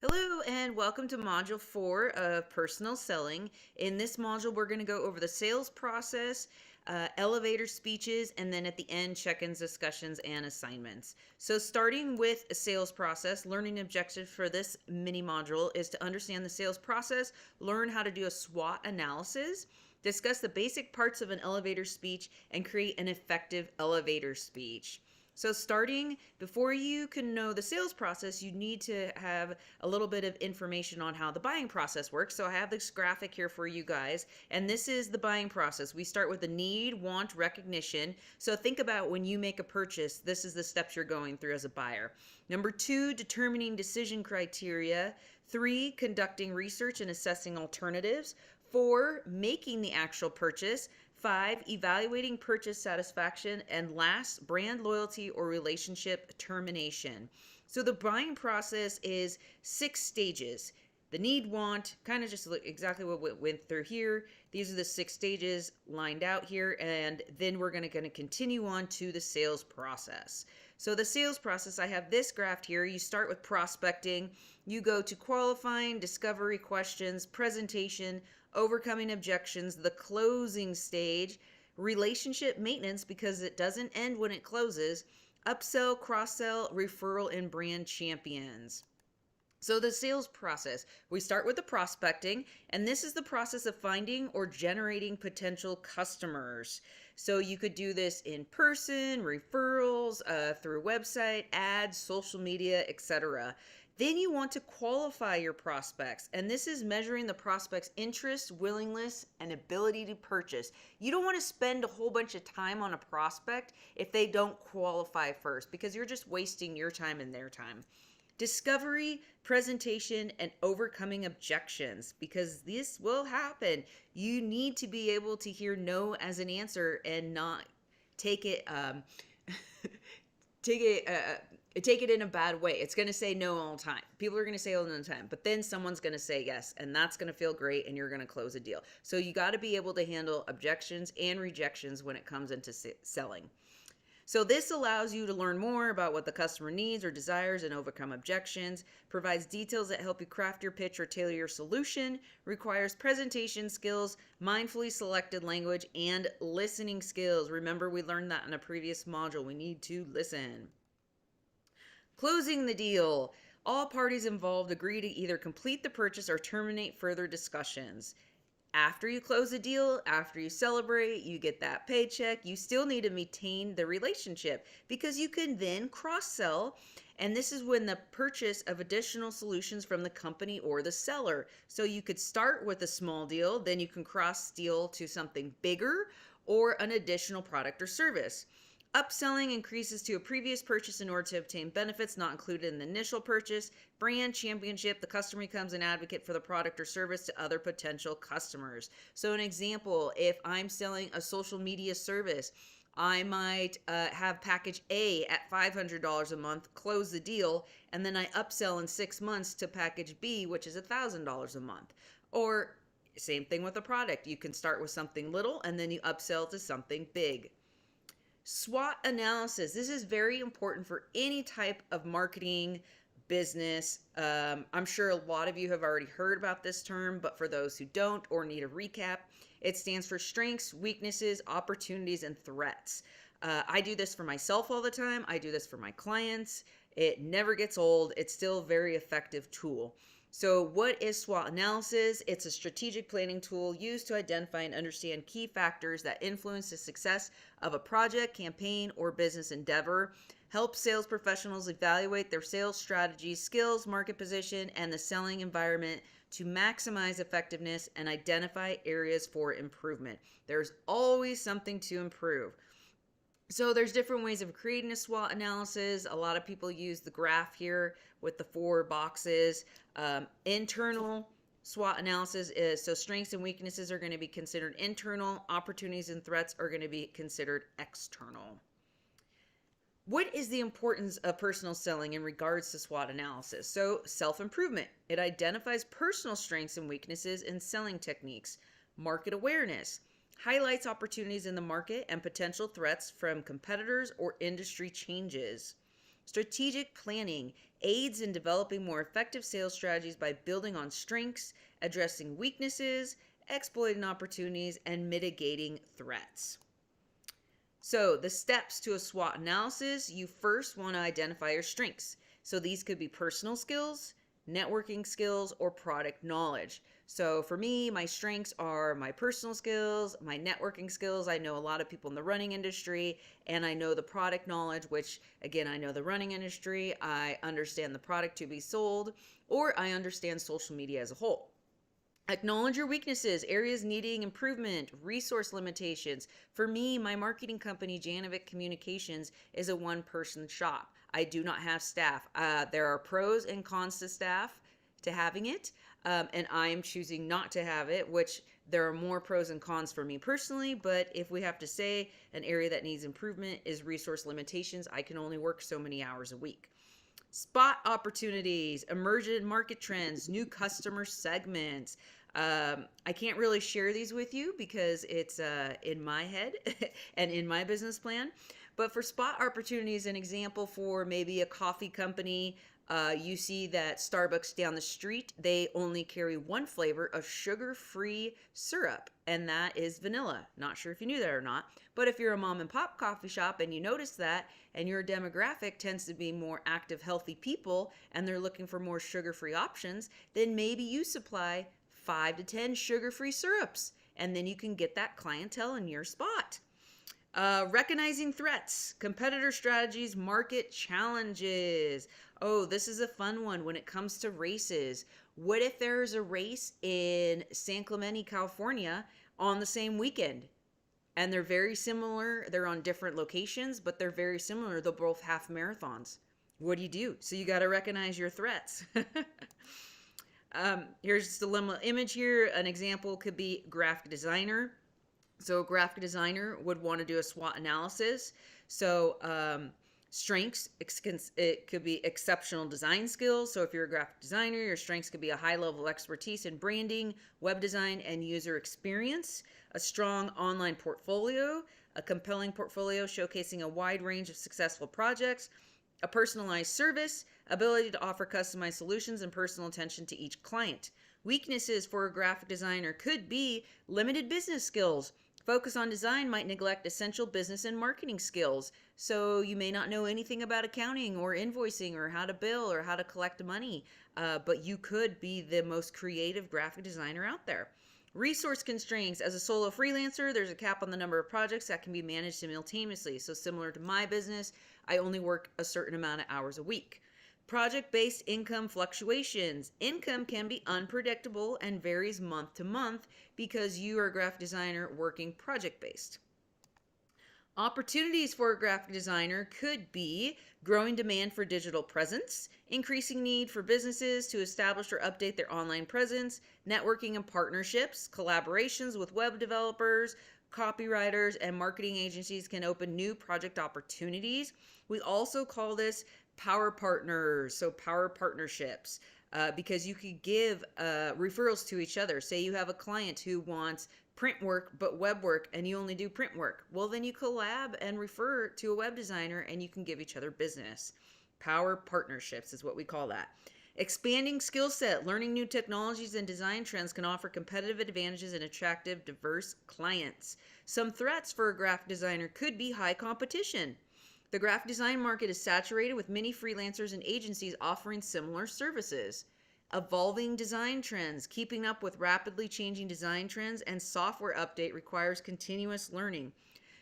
Hello and welcome to Module 4 of Personal Selling. In this module, we're going to go over the sales process, elevator speeches, and then at the end, check-ins, discussions, and assignments. So starting with a sales process, learning objective for this mini module is to understand the sales process, learn how to do a SWOT analysis, discuss the basic parts of an elevator speech, and create an effective elevator speech. So starting before you can know the sales process, you need to have a little bit of information on how the buying process works. So I have this graphic here for you guys, and this is the buying process. We start with the need, want, recognition. So think about when you make a purchase, this is the steps you're going through as a buyer. Number 2, determining decision criteria. 3, conducting research and assessing alternatives. 4, making the actual purchase. 5, evaluating purchase satisfaction. And last, brand loyalty or relationship termination. So the buying process is 6 stages. The need, want, kind of just exactly what we went through here. These are the 6 stages lined out here, and then we're going to continue on to the sales process. So the sales process, I have this graph here. You start with prospecting, you go to qualifying, discovery questions, presentation, overcoming objections, the closing stage, relationship maintenance because it doesn't end when it closes, upsell, cross-sell, referral, and brand champions. So the sales process, we start with the prospecting, and this is the process of finding or generating potential customers. So you could do this in person, referrals, through website, ads, social media, etc. Then you want to qualify your prospects, and this is measuring the prospect's interest, willingness, and ability to purchase. You don't want to spend a whole bunch of time on a prospect if they don't qualify first, because you're just wasting your time and their time. Discovery, presentation, and overcoming objections, because this will happen. You need to be able to hear no as an answer and not take it take it in a bad way. It's going to say no all the time. People are going to say all the time, but then someone's going to say yes, and that's going to feel great, and you're going to close a deal. So you got to be able to handle objections and rejections when it comes into selling. So this allows you to learn more about what the customer needs or desires and overcome objections, provides details that help you craft your pitch or tailor your solution, requires presentation skills, mindfully selected language, and listening skills. Remember, we learned that in a previous module. We need to listen. Closing the deal. All parties involved agree to either complete the purchase or terminate further discussions. After you close the deal, after you celebrate, you get that paycheck, you still need to maintain the relationship because you can then cross-sell. And this is when the purchase of additional solutions from the company or the seller. So you could start with a small deal, then you can cross-deal to something bigger or an additional product or service. Upselling increases to a previous purchase in order to obtain benefits not included in the initial purchase. Brand championship, the customer becomes an advocate for the product or service to other potential customers. So an example, if I'm selling a social media service, I might have package A at $500 a month, close the deal, and then I upsell in 6 months to package B, which is $1,000 a month. Or same thing with a product. You can start with something little and then you upsell to something big. SWOT analysis. This is very important for any type of marketing business. I'm sure a lot of you have already heard about this term, but for those who don't or need a recap, it stands for strengths, weaknesses, opportunities, and threats. I do this for myself all the time. I do this for my clients. It never gets old. It's still a very effective tool. So what is SWOT analysis? It's a strategic planning tool used to identify and understand key factors that influence the success of a project, campaign, or business endeavor. Helps sales professionals evaluate their sales strategies, skills, market position, and the selling environment to maximize effectiveness and identify areas for improvement. There's always something to improve. So there's different ways of creating a SWOT analysis. A lot of people use the graph here with the 4 boxes. Internal SWOT analysis is, so strengths and weaknesses are going to be considered internal. Opportunities and threats are going to be considered external. What is the importance of personal selling in regards to SWOT analysis? So self-improvement. It identifies personal strengths and weaknesses in selling techniques. Market awareness highlights opportunities in the market and potential threats from competitors or industry changes. Strategic planning aids in developing more effective sales strategies by building on strengths, addressing weaknesses, exploiting opportunities, and mitigating threats. So, the steps to a SWOT analysis, you first want to identify your strengths. So, these could be personal skills, networking skills, or product knowledge. So, for me, my strengths are my personal skills, my networking skills. I know a lot of people in the running industry, and I know the product knowledge, which, again, I know the running industry. I understand the product to be sold, or I understand social media as a whole. Acknowledge your weaknesses, areas needing improvement, resource limitations. For me, my marketing company, Janovic Communications, is a one-person shop. I do not have staff. There are pros and cons to staff to having it, and I am choosing not to have it, which there are more pros and cons for me personally, but if we have to say an area that needs improvement is resource limitations, I can only work so many hours a week. Spot opportunities, emergent market trends, new customer segments. I can't really share these with you because it's in my head and in my business plan. But for spot opportunities, an example for maybe a coffee company, you see that Starbucks down the street, they only carry one flavor of sugar-free syrup, and that is vanilla. Not sure if you knew that or not, but if you're a mom and pop coffee shop and you notice that, and your demographic tends to be more active, healthy people, and they're looking for more sugar-free options, then maybe you supply 5 to 10 sugar-free syrups, and then you can get that clientele in your spot. Recognizing threats, competitor strategies, market challenges. Oh, this is a fun one when it comes to races. What if there's a race in San Clemente, California on the same weekend? And they're very similar. They're on different locations, but they're very similar. They're both half marathons. What do you do? So you got to recognize your threats. Here's just a little image here. An example could be graphic designer. So a graphic designer would want to do a SWOT analysis. So strengths, it could be exceptional design skills. So if you're a graphic designer, your strengths could be a high level of expertise in branding, web design, and user experience, a strong online portfolio, a compelling portfolio showcasing a wide range of successful projects, a personalized service, ability to offer customized solutions, and personal attention to each client. Weaknesses for a graphic designer could be limited business skills. Focus on design might neglect essential business and marketing skills. So you may not know anything about accounting or invoicing or how to bill or how to collect money, but you could be the most creative graphic designer out there. Resource constraints. As a solo freelancer, there's a cap on the number of projects that can be managed simultaneously. So similar to my business, I only work a certain amount of hours a week. Project-based income fluctuations. Income can be unpredictable and varies month to month because you are a graphic designer working project-based. Opportunities for a graphic designer could be growing demand for digital presence, increasing need for businesses to establish or update their online presence, networking and partnerships, collaborations with web developers, copywriters, and marketing agencies can open new project opportunities. We also call this power partners, so power partnerships, because you could give referrals to each other. Say you have a client who wants print work but web work and you only do print work. Well, then you collab and refer to a web designer and you can give each other business. Power partnerships is what we call that. Expanding skill set, learning new technologies and design trends can offer competitive advantages and attractive, diverse clients. Some threats for a graphic designer could be high competition. The graphic design market is saturated with many freelancers and agencies offering similar services. Evolving design trends. Keeping up with rapidly changing design trends and software update requires continuous learning.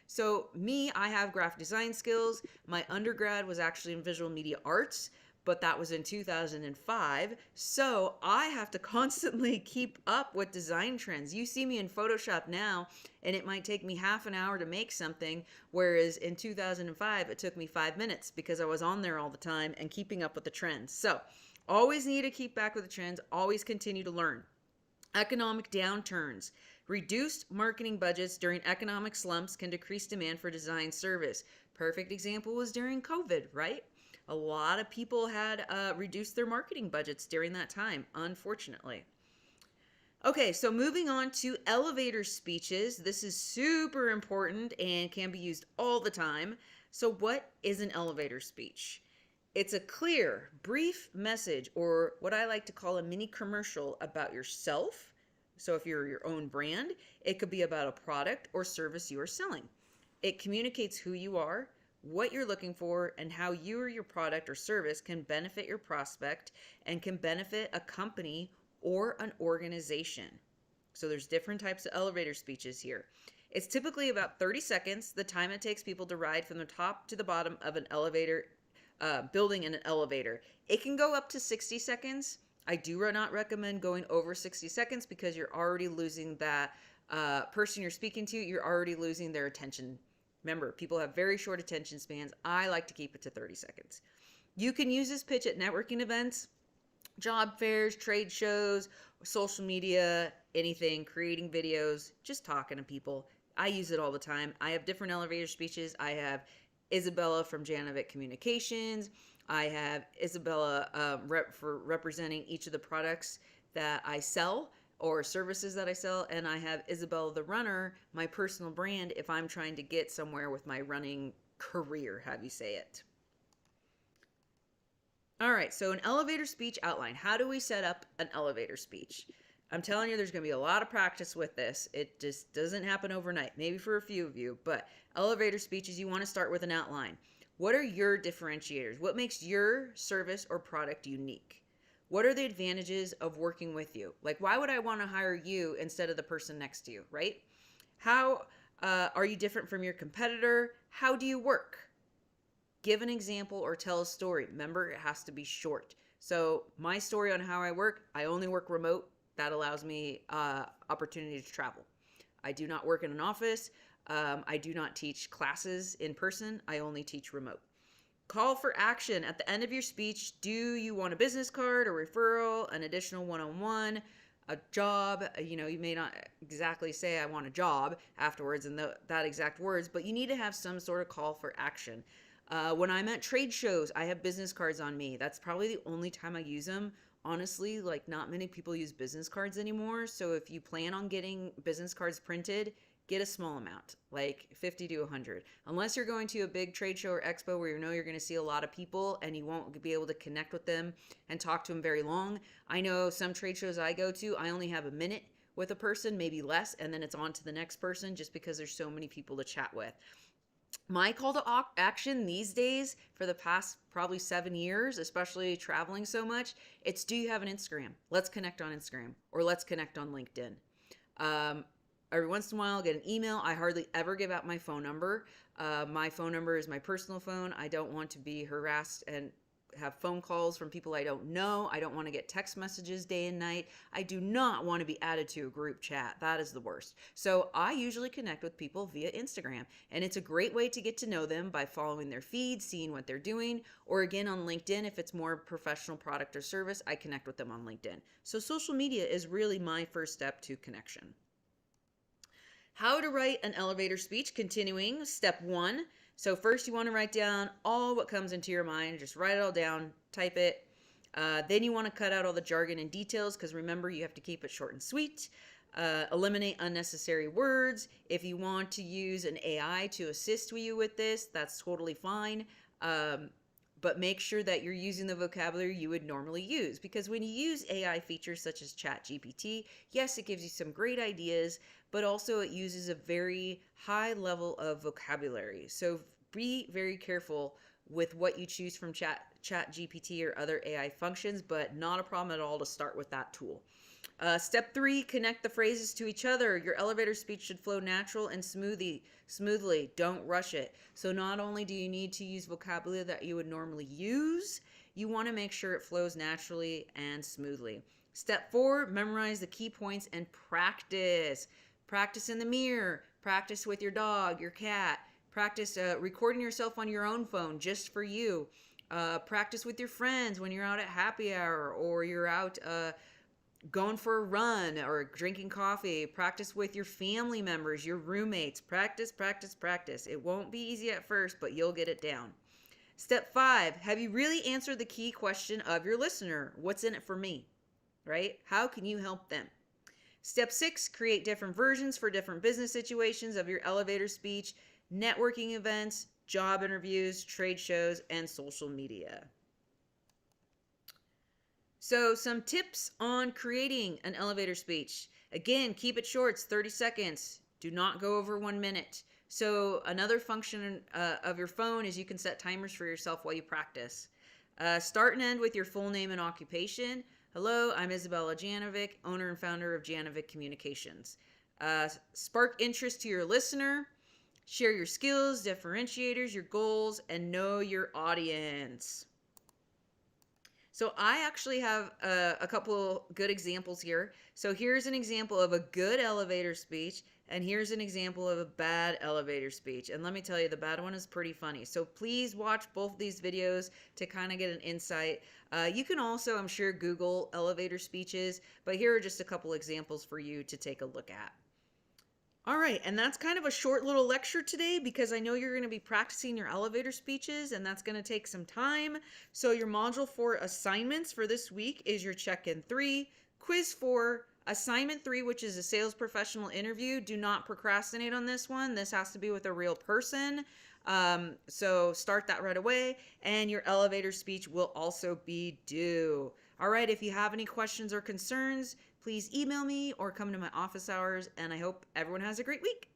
So me, I have graphic design skills. My undergrad was actually in visual media arts, but that was in 2005. So I have to constantly keep up with design trends. You see me in Photoshop now, and it might take me half an hour to make something, whereas in 2005, it took me 5 minutes because I was on there all the time and keeping up with the trends. So always need to keep back with the trends, always continue to learn. Economic downturns. Reduced marketing budgets during economic slumps can decrease demand for design service. Perfect example was during COVID, right? A lot of people had reduced their marketing budgets during that time, unfortunately. Okay, so moving on to elevator speeches. This is super important and can be used all the time. So what is an elevator speech? It's a clear, brief message, or what I like to call a mini commercial about yourself. So if you're your own brand, it could be about a product or service you are selling. It communicates who you are, what you're looking for, and how you or your product or service can benefit your prospect and can benefit a company or an organization. So there's different types of elevator speeches here. It's typically about 30 seconds, the time it takes people to ride from the top to the bottom of an elevator building in an elevator. It can go up to 60 seconds. I do not recommend going over 60 seconds because you're already losing that person you're speaking to. You're already losing their attention. Remember, people have very short attention spans. I like to keep it to 30 seconds. You can use this pitch at networking events, job fairs, trade shows, social media, anything, creating videos, just talking to people. I use it all the time. I have different elevator speeches. I have Isabella from Janovic Communications. I have Isabella for representing each of the products that I sell or services that I sell. And I have Isabella the Runner, my personal brand, if I'm trying to get somewhere with my running career, have you say it. All right, so an elevator speech outline. How do we set up an elevator speech? I'm telling you, there's going to be a lot of practice with this. It just doesn't happen overnight, maybe for a few of you, but elevator speeches, you want to start with an outline. What are your differentiators? What makes your service or product unique? What are the advantages of working with you? Like, why would I want to hire you instead of the person next to you, right? How are you different from your competitor? How do you work? Give an example or tell a story. Remember, it has to be short. So my story on how I work, I only work remote. That allows me opportunity to travel. I do not work in an office. I do not teach classes in person. I only teach remote. Call for action. At the end of your speech, do you want a business card, a referral, an additional one-on-one, a job? You may not exactly say I want a job afterwards in that exact words, but you need to have some sort of call for action. When I'm at trade shows, I have business cards on me. That's probably the only time I use them. Honestly, like, not many people use business cards anymore. So if you plan on getting business cards printed, get a small amount, like 50 to 100. Unless you're going to a big trade show or expo where you're going to see a lot of people and you won't be able to connect with them and talk to them very long. I know some trade shows I go to, I only have a minute with a person, maybe less, and then it's on to the next person just because there's so many people to chat with. My call to action these days for the past probably 7 years, especially traveling so much, it's, do you have an Instagram? Let's connect on Instagram, or let's connect on LinkedIn. Every once in a while, I'll get an email. I hardly ever give out my phone number. My phone number is my personal phone. I don't want to be harassed and have phone calls from people I don't know. I don't want to get text messages day and night. I do not want to be added to a group chat. That is the worst. So I usually connect with people via Instagram, and it's a great way to get to know them by following their feed, seeing what they're doing, or again on LinkedIn, if it's more professional product or service, I connect with them on LinkedIn. So social media is really my first step to connection. How to write an elevator speech, continuing, step 1. So first you want to write down all what comes into your mind. Just write it all down, type it. Then you want to cut out all the jargon and details because remember, you have to keep it short and sweet. Eliminate unnecessary words. If you want to use an AI to assist you with this, that's totally fine. But make sure that you're using the vocabulary you would normally use, because when you use AI features such as ChatGPT, yes, it gives you some great ideas, but also it uses a very high level of vocabulary. So be very careful with what you choose from ChatGPT or other AI functions, but not a problem at all to start with that tool. Step 3, connect the phrases to each other. Your elevator speech should flow natural and smoothly. Don't rush it. So not only do you need to use vocabulary that you would normally use, you want to make sure it flows naturally and smoothly. Step 4, memorize the key points and practice. Practice in the mirror. Practice with your dog, your cat. Practice recording yourself on your own phone just for you. Practice with your friends when you're out at happy hour or you're out going for a run or drinking coffee. Practice with your family members, your roommates. Practice, practice, practice. It won't be easy at first, but you'll get it down. Step 5, have you really answered the key question of your listener? What's in it for me, right? How can you help them? Step 6, create different versions for different business situations of your elevator speech, networking events, job interviews, trade shows, and social media. So, some tips on creating an elevator speech. Again, keep it short, it's 30 seconds. Do not go over 1 minute. So, another function of your phone is you can set timers for yourself while you practice. Start and end with your full name and occupation. Hello, I'm Isabella Janovic, owner and founder of Janovic Communications. Spark interest to your listener. Share your skills, differentiators, your goals, and know your audience. So I actually have a couple good examples here. So here's an example of a good elevator speech, and here's an example of a bad elevator speech. And let me tell you, the bad one is pretty funny. So please watch both of these videos to kind of get an insight. You can also, I'm sure, Google elevator speeches, but here are just a couple examples for you to take a look at. All right, and that's kind of a short little lecture today because I know you're going to be practicing your elevator speeches and that's going to take some time. So your Module 4 assignments for this week is your Check-in 3, Quiz 4, Assignment 3, which is a sales professional interview. Do not procrastinate on this one. This has to be with a real person. So start that right away, and your elevator speech will also be due. All right, if you have any questions or concerns, please email me or come to my office hours, and I hope everyone has a great week.